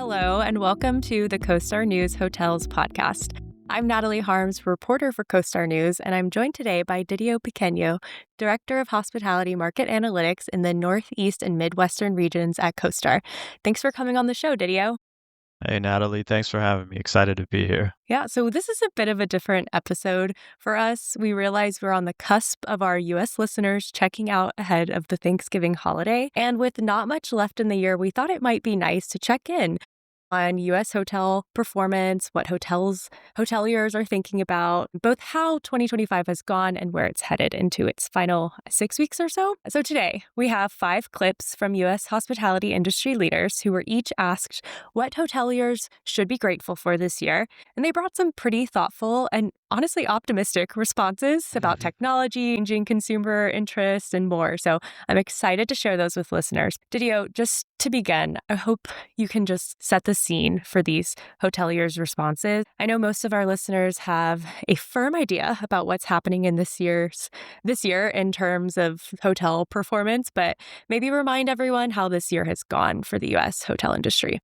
Hello, and welcome to the CoStar News Hotels Podcast. I'm Natalie Harms, reporter for CoStar News, and I'm joined today by Didio Pequeno, Director of Hospitality Market Analytics in the Northeast and Midwestern regions at CoStar. Thanks for coming on the show, Didio. Hey, Natalie, thanks for having me. Excited to be here. Yeah, so this is a bit of a different episode for us. We realize we're on the cusp of our U.S. listeners checking out ahead of the Thanksgiving holiday. And with not much left in the year, we thought it might be nice to check in on U.S. hotel performance, what hoteliers are thinking about, both how 2025 has gone and where it's headed into its final 6 weeks or so. So today, we have 5 clips from U.S. hospitality industry leaders who were each asked what hoteliers should be grateful for this year. And they brought some pretty thoughtful and honestly optimistic responses about technology, changing consumer interest, and more. So I'm excited to share those with listeners. Didio, just to begin, I hope you can just set the scene for these hoteliers' responses. I know most of our listeners have a firm idea about what's happening in this year in terms of hotel performance, but maybe remind everyone how this year has gone for the U.S. hotel industry.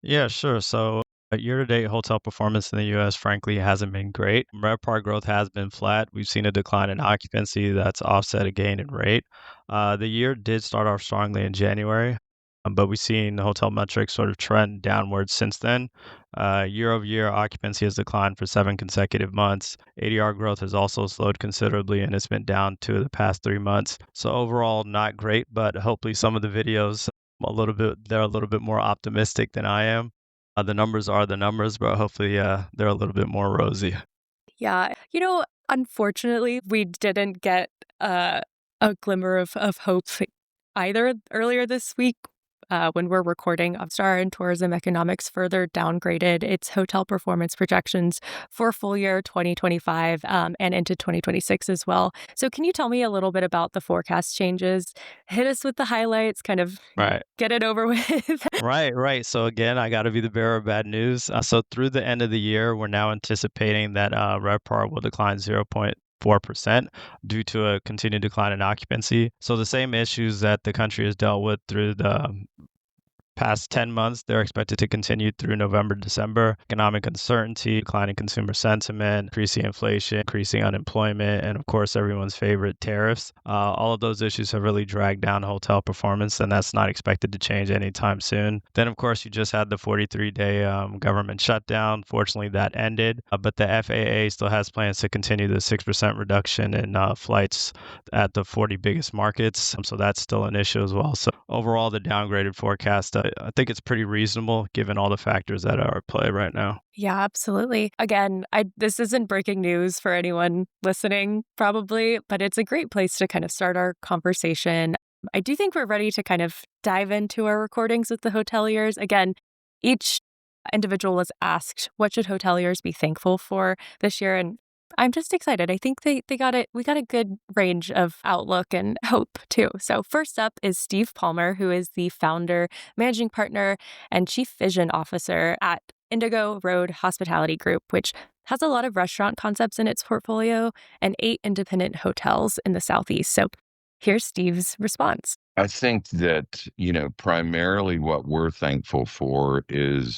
Yeah, sure. So, year-to-date hotel performance in the U.S., frankly, hasn't been great. RevPAR growth has been flat. We've seen a decline in occupancy that's offset a gain in rate. The year did start off strongly in January, but we've seen the hotel metrics sort of trend downwards since then. Year-over-year, occupancy has declined for 7 consecutive months. ADR growth has also slowed considerably, and it's been down 2 of the past 3 months. So overall, not great, but hopefully some of the videos they're a little bit more optimistic than I am. The numbers are the numbers, but hopefully they're a little bit more rosy. Yeah, unfortunately, we didn't get a glimmer of hope either earlier this week. When we're recording, CoStar and Tourism Economics further downgraded its hotel performance projections for full year 2025 and into 2026 as well. So can you tell me a little bit about the forecast changes? Hit us with the highlights, kind of Right. get it over with. Right. So again, I got to be the bearer of bad news. So through the end of the year, we're now anticipating that RevPAR will decline 0.4% due to a continued decline in occupancy. So the same issues that the country has dealt with through the past 10 months, they're expected to continue through November, December. Economic uncertainty, declining consumer sentiment, increasing inflation, increasing unemployment, and of course, everyone's favorite, tariffs. All of those issues have really dragged down hotel performance, and that's not expected to change anytime soon. Then, of course, you just had the 43-day government shutdown. Fortunately, that ended, but the FAA still has plans to continue the 6% reduction in flights at the 40 biggest markets. So that's still an issue as well. So overall, the downgraded forecast, I think it's pretty reasonable given all the factors that are at play right now. Yeah, absolutely. Again, this isn't breaking news for anyone listening, probably, but it's a great place to kind of start our conversation. I do think we're ready to kind of dive into our recordings with the hoteliers. Again, each individual was asked, what should hoteliers be thankful for this year? And I'm just excited. I think we got a good range of outlook and hope too. So first up is Steve Palmer, who is the founder, managing partner, and chief vision officer at Indigo Road Hospitality Group, which has a lot of restaurant concepts in its portfolio and 8 independent hotels in the Southeast. So here's Steve's response. I think that, primarily what we're thankful for is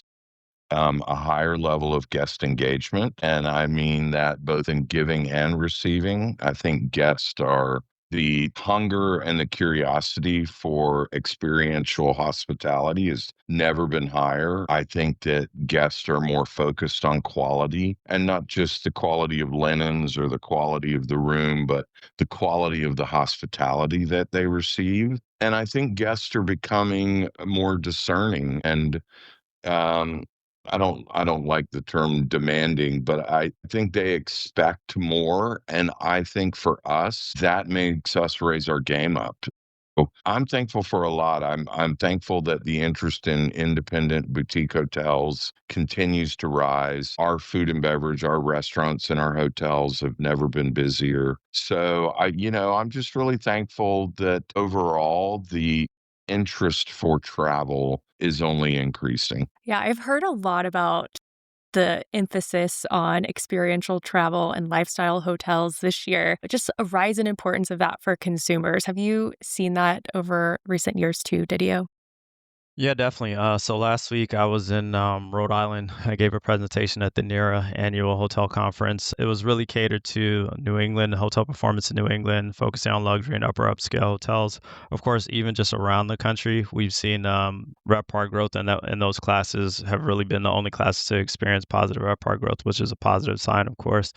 a higher level of guest engagement. And I mean that both in giving and receiving. I think guests are the hunger and the curiosity for experiential hospitality has never been higher. I think that guests are more focused on quality and not just the quality of linens or the quality of the room, but the quality of the hospitality that they receive. And I think guests are becoming more discerning and I don't like the term demanding, but I think they expect more. And I think for us, that makes us raise our game up. So I'm thankful for a lot. I'm thankful that the interest in independent boutique hotels continues to rise. Our food and beverage, our restaurants and our hotels have never been busier. So I'm just really thankful that overall the interest for travel is only increasing. Yeah, I've heard a lot about the emphasis on experiential travel and lifestyle hotels this year, just a rise in importance of that for consumers. Have you seen that over recent years too, Didio? Yeah, definitely. So last week I was in Rhode Island. I gave a presentation at the NERA annual hotel conference. It was really catered to New England, hotel performance in New England, focusing on luxury and upper upscale hotels. Of course, even just around the country, we've seen RevPAR growth, and those classes have really been the only classes to experience positive RevPAR growth, which is a positive sign, of course.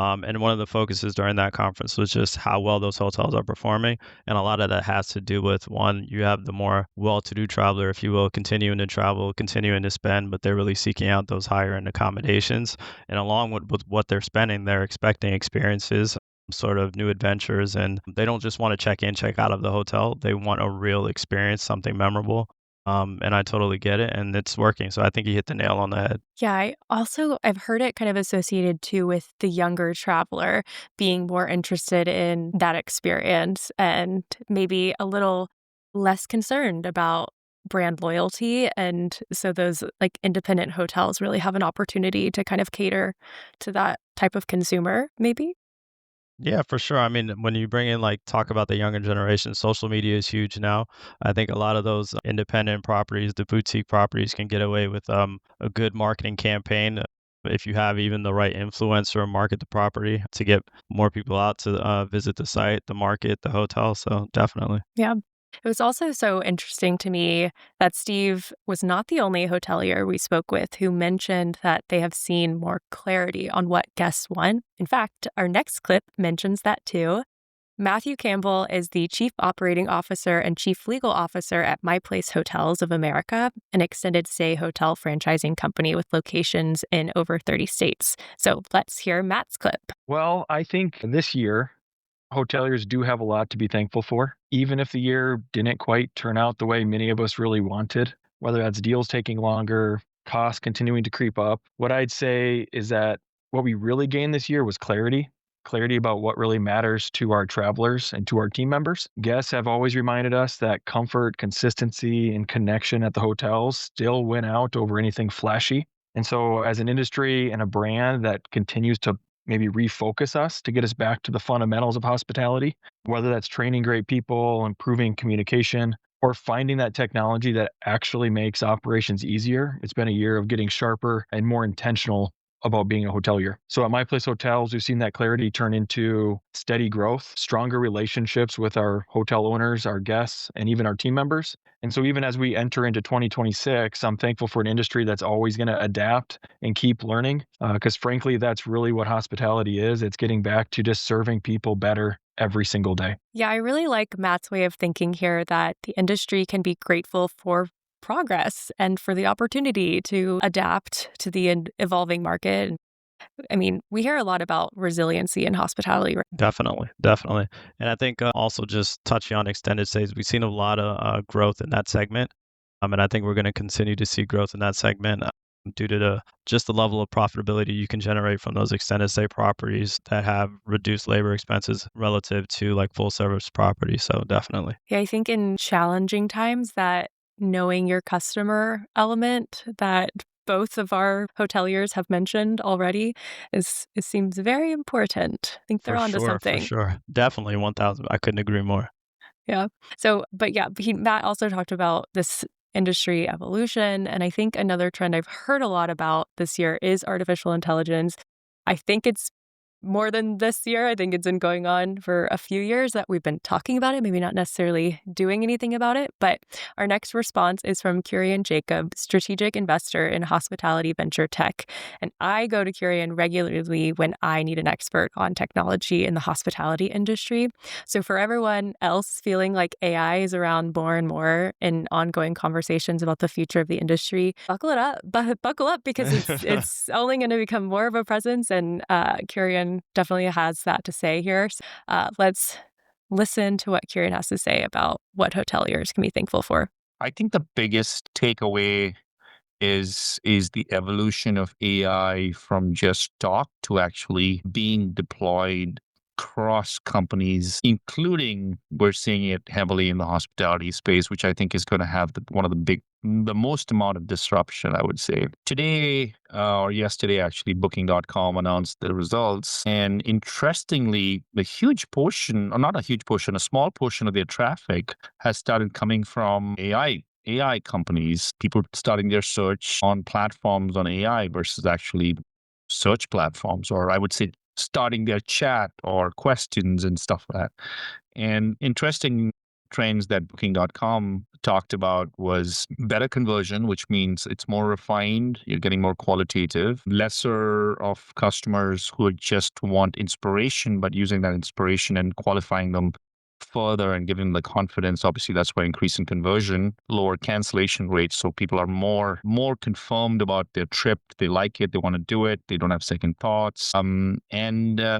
And one of the focuses during that conference was just how well those hotels are performing. And a lot of that has to do with one, you have the more well to do traveler, if you will, continuing to travel, continuing to spend, but they're really seeking out those higher end accommodations. And along with what they're spending, they're expecting experiences, sort of new adventures. And they don't just want to check in, check out of the hotel. They want a real experience, something memorable. And I totally get it. And it's working. So I think he hit the nail on the head. Yeah, I've heard it kind of associated too with the younger traveler being more interested in that experience and maybe a little less concerned about brand loyalty. And so those like independent hotels really have an opportunity to kind of cater to that type of consumer, maybe. Yeah, for sure. I mean, when you bring in like talk about the younger generation, social media is huge now. I think a lot of those independent properties, the boutique properties, can get away with a good marketing campaign if you have even the right influencer market the property to get more people out to visit the site, the market, the hotel. So definitely. Yeah. It was also so interesting to me that Steve was not the only hotelier we spoke with who mentioned that they have seen more clarity on what guests want. In fact, our next clip mentions that too. Matthew Campbell is the Chief Operating Officer and Chief Legal Officer at My Place Hotels of America, an extended stay hotel franchising company with locations in over 30 states. So let's hear Matt's clip. Well, I think this year, hoteliers do have a lot to be thankful for, even if the year didn't quite turn out the way many of us really wanted, whether that's deals taking longer, costs continuing to creep up. What I'd say is that what we really gained this year was clarity about what really matters to our travelers and to our team members. Guests have always reminded us that comfort, consistency, and connection at the hotels still win out over anything flashy. And so, as an industry and a brand that continues to maybe refocus us to get us back to the fundamentals of hospitality, whether that's training great people, improving communication, or finding that technology that actually makes operations easier. It's been a year of getting sharper and more intentional about being a hotelier. So at My Place Hotels, we've seen that clarity turn into steady growth, stronger relationships with our hotel owners, our guests, and even our team members. And so even as we enter into 2026, I'm thankful for an industry that's always going to adapt and keep learning, because frankly, that's really what hospitality is. It's getting back to just serving people better every single day. Yeah, I really like Matt's way of thinking here that the industry can be grateful for progress and for the opportunity to adapt to the evolving market. I mean, we hear a lot about resiliency in hospitality. Definitely, definitely. And I think also just touching on extended stays, we've seen a lot of growth in that segment. And I think we're going to continue to see growth in that segment due to just the level of profitability you can generate from those extended stay properties that have reduced labor expenses relative to like full service properties. So definitely. Yeah, I think in challenging times that knowing your customer element that both of our hoteliers have mentioned already it seems very important. I think they're onto something. For sure. Definitely 1000. I couldn't agree more. Yeah. So, but yeah, Matt also talked about this industry evolution. And I think another trend I've heard a lot about this year is artificial intelligence. I think it's more than this year. I think it's been going on for a few years that we've been talking about it, maybe not necessarily doing anything about it. But our next response is from Kurian Jacob, strategic investor in hospitality venture tech. And I go to Kurian regularly when I need an expert on technology in the hospitality industry. So for everyone else feeling like AI is around more and more in ongoing conversations about the future of the industry, buckle up because it's only going to become more of a presence. And Kurian definitely has that to say here. Let's listen to what Kieran has to say about what hoteliers can be thankful for. I think the biggest takeaway is the evolution of AI from just talk to actually being deployed across companies, including we're seeing it heavily in the hospitality space, which I think is going to have the most amount of disruption, I would say. Today, or yesterday, actually, Booking.com announced the results. And interestingly, a huge portion, or not a huge portion, a small portion of their traffic has started coming from AI AI companies, people starting their search on platforms on AI versus actually search platforms, or I would say starting their chat or questions and stuff like that. And interesting trends that Booking.com talked about was better conversion, which means it's more refined, you're getting more qualitative, lesser of customers who just want inspiration, but using that inspiration and qualifying them further and giving them the confidence. Obviously, that's why increase in conversion, lower cancellation rates. So people are more confirmed about their trip. They like it. They want to do it. They don't have second thoughts. And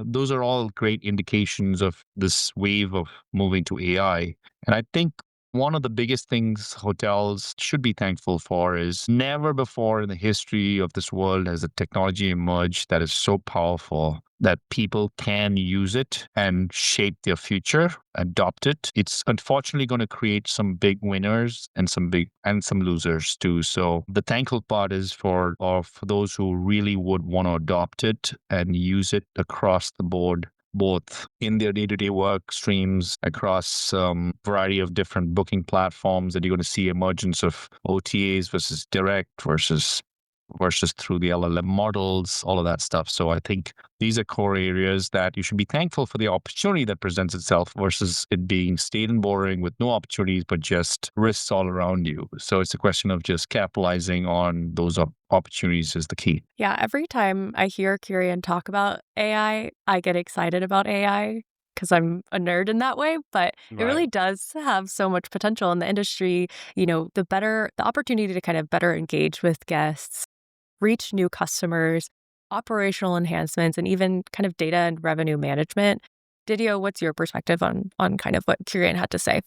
those are all great indications of this wave of moving to AI. And I think one of the biggest things hotels should be thankful for is never before in the history of this world has a technology emerged that is so powerful that people can use it and shape their future, adopt it. It's unfortunately going to create some big winners and some losers too. So the thankful part is for those who really would want to adopt it and use it across the board, both in their day-to-day work streams across variety of different booking platforms, that you're going to see emergence of OTAs versus direct versus through the LLM models, all of that stuff. So I think these are core areas that you should be thankful for the opportunity that presents itself versus it being staid and boring with no opportunities, but just risks all around you. So it's a question of just capitalizing on those opportunities is the key. Yeah, every time I hear Kirian talk about AI, I get excited about AI because I'm a nerd in that way, but it really does have so much potential in the industry. The opportunity to kind of better engage with guests, reach new customers, operational enhancements, and even kind of data and revenue management. Didio, what's your perspective on kind of what Kirian had to say?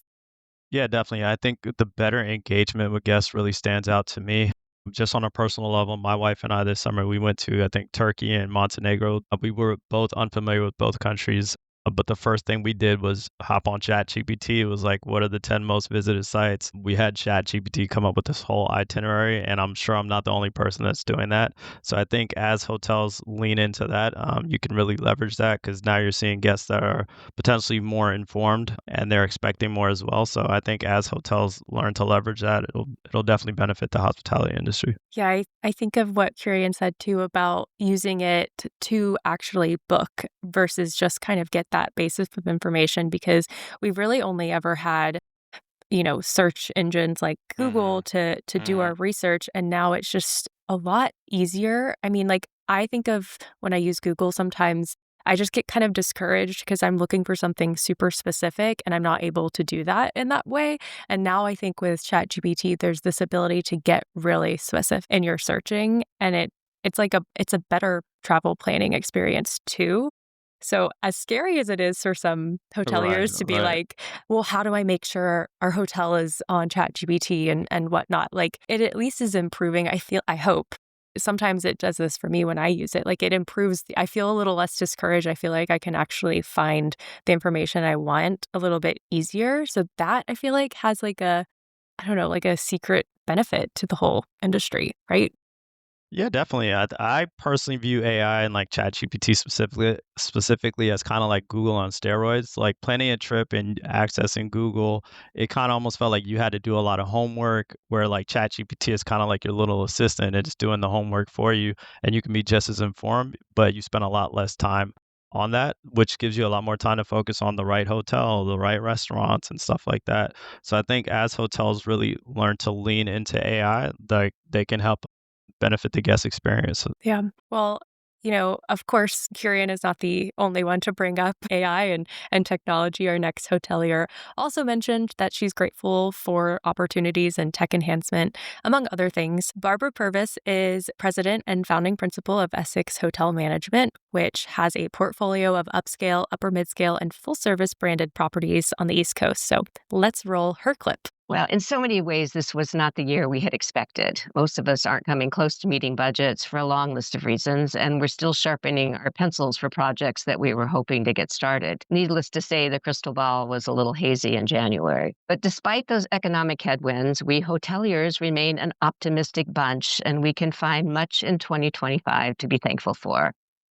Yeah, definitely. I think the better engagement with guests really stands out to me. Just on a personal level, my wife and I this summer, we went to, I think, Turkey and Montenegro. We were both unfamiliar with both countries. But the first thing we did was hop on ChatGPT. It was like, what are the 10 most visited sites? We had ChatGPT come up with this whole itinerary, and I'm sure I'm not the only person that's doing that. So I think as hotels lean into that, you can really leverage that because now you're seeing guests that are potentially more informed and they're expecting more as well. So I think as hotels learn to leverage that, it'll definitely benefit the hospitality industry. Yeah, I think of what Kirian said too about using it to actually book versus just kind of get that basis of information, because we've really only ever had, search engines like Google to do our research, and now it's just a lot easier. I mean, like, I think of when I use Google, sometimes I just get kind of discouraged because I'm looking for something super specific and I'm not able to do that in that way. And now I think with ChatGPT, there's this ability to get really specific in your searching, and it's a better travel planning experience too. So as scary as it is for some hoteliers to be like, well, how do I make sure our hotel is on ChatGPT and whatnot? Like, it at least is improving. I hope. Sometimes it does this for me when I use it. Like, it improves. I feel a little less discouraged. I feel like I can actually find the information I want a little bit easier. So that, I feel like, has like a secret benefit to the whole industry, right? Yeah, definitely. I personally view AI and like ChatGPT specifically as kind of like Google on steroids. Like planning a trip and accessing Google, it kind of almost felt like you had to do a lot of homework. Where like ChatGPT is kind of like your little assistant; it's doing the homework for you, and you can be just as informed, but you spend a lot less time on that, which gives you a lot more time to focus on the right hotel, the right restaurants, and stuff like that. So I think as hotels really learn to lean into AI, like they can help benefit the guest experience. Yeah. Well, of course, Kirian is not the only one to bring up AI and technology. Our next hotelier also mentioned that she's grateful for opportunities and tech enhancement, among other things. Barbara Purvis is president and founding principal of Essex Hotel Management, which has a portfolio of upscale, upper mid-scale, and full-service branded properties on the East Coast. So let's roll her clip. Well, in so many ways, this was not the year we had expected. Most of us aren't coming close to meeting budgets for a long list of reasons, and we're still sharpening our pencils for projects that we were hoping to get started. Needless to say, the crystal ball was a little hazy in January. But despite those economic headwinds, we hoteliers remain an optimistic bunch, and we can find much in 2025 to be thankful for.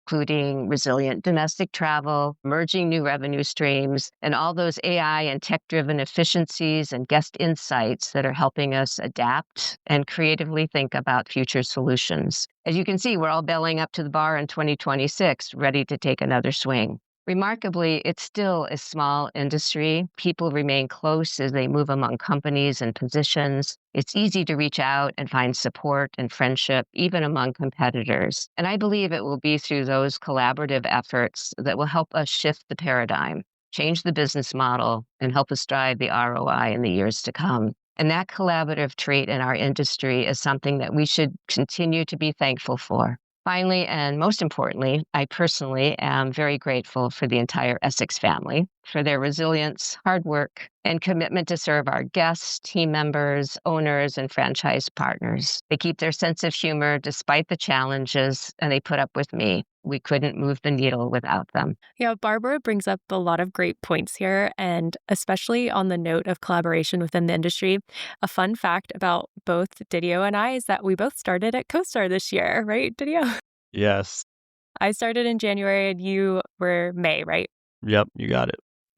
including resilient domestic travel, emerging new revenue streams, and all those AI and tech-driven efficiencies and guest insights that are helping us adapt and creatively think about future solutions. As you can see, we're all belling up to the bar in 2026, ready to take another swing. Remarkably, it's still a small industry. People remain close as they move among companies and positions. It's easy to reach out and find support and friendship, even among competitors. And I believe it will be through those collaborative efforts that will help us shift the paradigm, change the business model, and help us drive the ROI in the years to come. And that collaborative trait in our industry is something that we should continue to be thankful for. Finally, and most importantly, I personally am very grateful for the entire Essex family for their resilience, hard work, and commitment to serve our guests, team members, owners, and franchise partners. They keep their sense of humor despite the challenges, and they put up with me. We couldn't move the needle without them. Yeah, Barbara brings up a lot of great points here, and especially on the note of collaboration within the industry. A fun fact about both Didio and I is that we both started at CoStar this year, right, Didio? Yes. I started in January and you were May, right? Yep, you got it.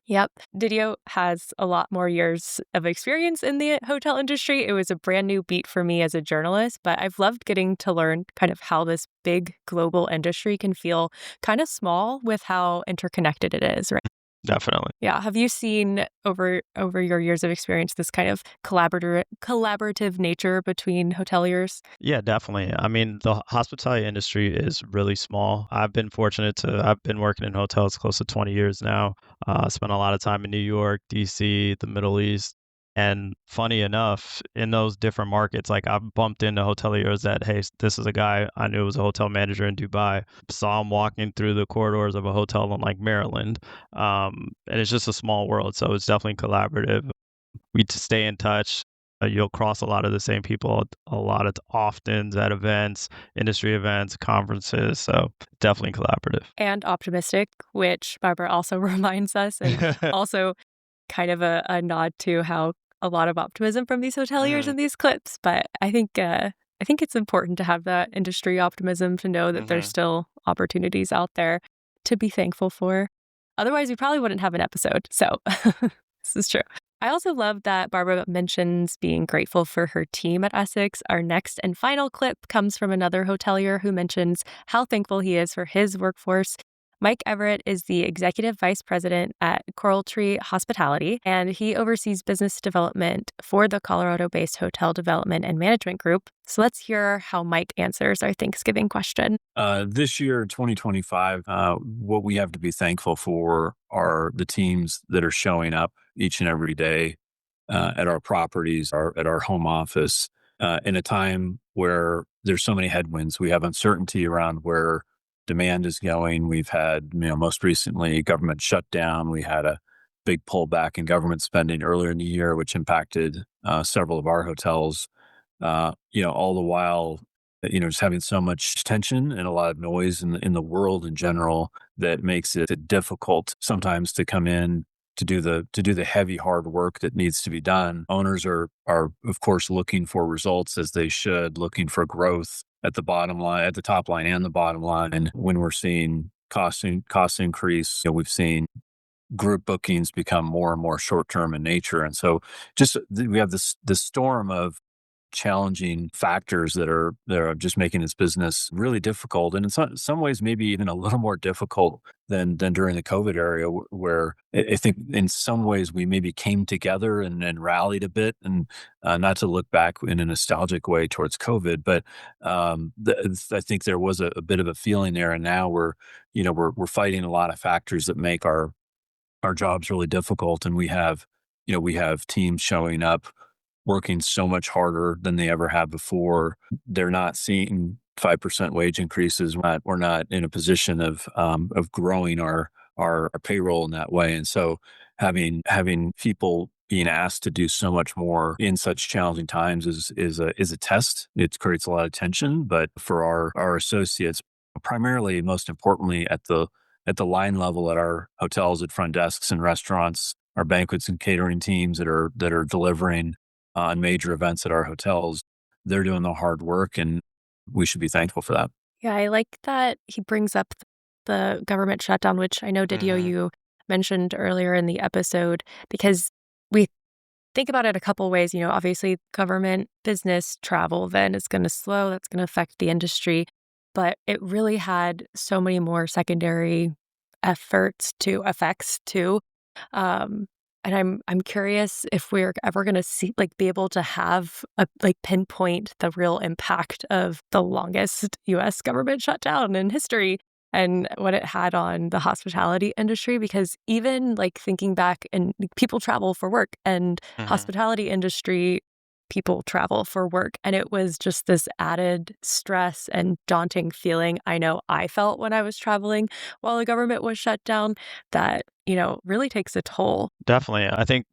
Yep. Didio has a lot more years of experience in the hotel industry. It was a brand new beat for me as a journalist, but I've loved getting to learn kind of how this big global industry can feel kind of small with how interconnected it is, right? Definitely. Yeah. Have you seen over your years of experience this kind of collaborative nature between hoteliers? Yeah, definitely. I mean, the hospitality industry is really small. I've been working in hotels close to 20 years now. Spent a lot of time in New York, DC, the Middle East. And funny enough, in those different markets, like I've bumped into hoteliers that, hey, this is a guy I knew was a hotel manager in Dubai. Saw him walking through the corridors of a hotel in like Maryland. And it's just a small world. So it's definitely collaborative. We stay in touch. You'll cross a lot of the same people a lot of often at events, industry events, conferences. So definitely collaborative. And optimistic, which Barbara also reminds us, and also kind of a nod to how a lot of optimism from these hoteliers in these clips. But I think it's important to have that industry optimism to know that there's still opportunities out there to be thankful for. Otherwise, we probably wouldn't have an episode. So this is true. I also love that Barbara mentions being grateful for her team at Essex. Our next and final clip comes from another hotelier who mentions how thankful he is for his workforce. Mike Everett is the executive vice president at Coral Tree Hospitality, and he oversees business development for the Colorado-based Hotel Development and Management Group. So let's hear how Mike answers our Thanksgiving question. This year, 2025, what we have to be thankful for are the teams that are showing up each and every day at our properties, at our home office, in a time where there's so many headwinds. We have uncertainty around where demand is going. We've had, most recently government shutdown. We had a big pullback in government spending earlier in the year, which impacted several of our hotels. All the while, just having so much tension and a lot of noise in the world in general that makes it difficult sometimes to come in to do the heavy hard work that needs to be done. Owners are of course looking for results, as they should, looking for growth at the bottom line, at the top line and the bottom line. And when we're seeing costs increase, we've seen group bookings become more and more short term in nature. And so we have this storm of challenging factors that are just making this business really difficult, and in some ways maybe even a little more difficult than during the COVID era, where I think in some ways we maybe came together and rallied a bit, and not to look back in a nostalgic way towards COVID, but I think there was a bit of a feeling there, and now we're fighting a lot of factors that make our jobs really difficult, and we have teams showing up working so much harder than they ever have before. They're not seeing 5% wage increases. We're not in a position of growing our payroll in that way. And so having people being asked to do so much more in such challenging times is a test. It creates a lot of tension, but for our associates, primarily, most importantly, at the line level at our hotels, at front desks and restaurants, our banquets and catering teams that are delivering on major events at our hotels, they're doing the hard work, and we should be thankful for that. Yeah, I like that he brings up the government shutdown, which I know, Didio, Mhm. you mentioned earlier in the episode, because we think about it a couple ways. Obviously, government business travel then is going to slow. That's going to affect the industry. But it really had so many more secondary effects too. Um, and I'm curious if we're ever going to be able to have pinpoint the real impact of the longest U.S. government shutdown in history and what it had on the hospitality industry. Because even thinking back, and people travel for work, and Mhm. hospitality industry people travel for work, and it was just this added stress and daunting feeling I know I felt when I was traveling while the government was shut down that really takes a toll. Definitely. I think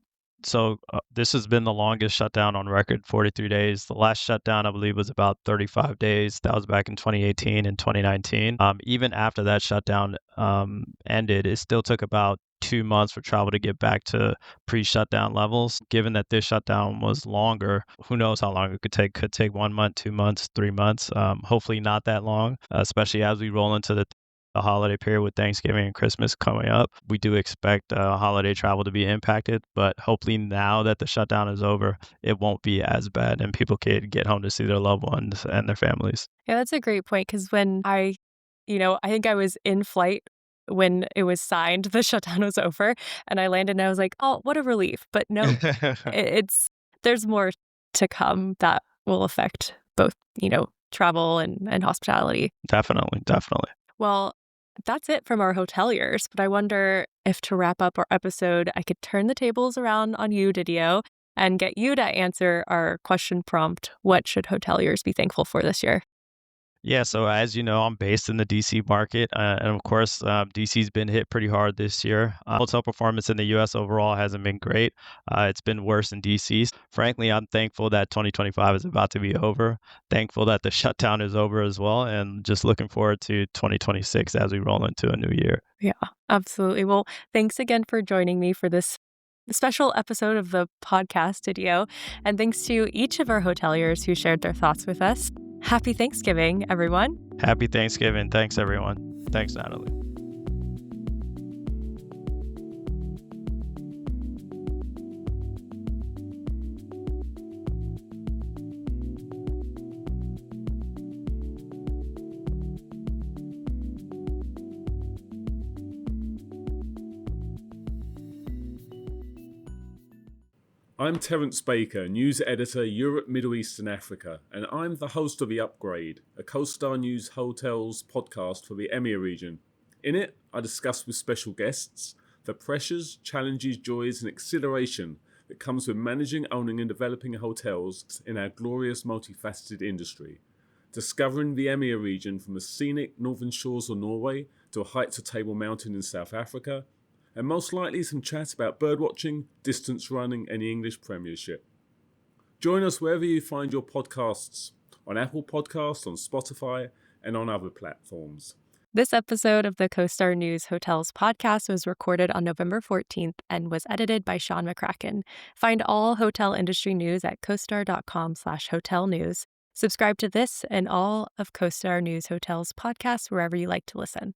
so. This has been the longest shutdown on record, 43 days. The last shutdown, I believe, was about 35 days. That was back in 2018 and 2019. Even after that shutdown ended, it still took about 2 months for travel to get back to pre-shutdown levels. Given that this shutdown was longer, who knows how long it could take? Could take 1 month, 2 months, 3 months. Hopefully not that long, especially as we roll into the holiday period with Thanksgiving and Christmas coming up. We do expect holiday travel to be impacted, but hopefully now that the shutdown is over, it won't be as bad and people can get home to see their loved ones and their families. Yeah, that's a great point, because when I think I was in flight when it was signed, the shutdown was over, and I landed and I was like, oh, what a relief. But no, there's more to come that will affect both, travel and hospitality. Definitely, definitely. Well, that's it from our hoteliers, but I wonder if, to wrap up our episode, I could turn the tables around on you, Didio, and get you to answer our question prompt: what should hoteliers be thankful for this year? Yeah, so as you know, I'm based in the DC market, and of course, DC's been hit pretty hard this year. Hotel performance in the US overall hasn't been great. It's been worse in DC. Frankly, I'm thankful that 2025 is about to be over. Thankful that the shutdown is over as well, and just looking forward to 2026 as we roll into a new year. Yeah, absolutely. Well, thanks again for joining me for this special episode of the podcast, Didio. And thanks to each of our hoteliers who shared their thoughts with us. Happy Thanksgiving, everyone. Happy Thanksgiving. Thanks, everyone. Thanks, Natalie. I'm Terence Baker, News Editor, Europe, Middle East and Africa, and I'm the host of The Upgrade, a CoStar News Hotels podcast for the EMEA region. In it, I discuss with special guests the pressures, challenges, joys and exhilaration that comes with managing, owning and developing hotels in our glorious multifaceted industry. Discovering the EMEA region from the scenic northern shores of Norway to a heights of Table Mountain in South Africa, and most likely some chat about birdwatching, distance running and the English Premiership. Join us wherever you find your podcasts, on Apple Podcasts, on Spotify and on other platforms. This episode of the CoStar News Hotels Podcast was recorded on November 14th and was edited by Sean McCracken. Find all hotel industry news at costar.com/hotel news. Subscribe to this and all of CoStar News Hotels podcasts wherever you like to listen.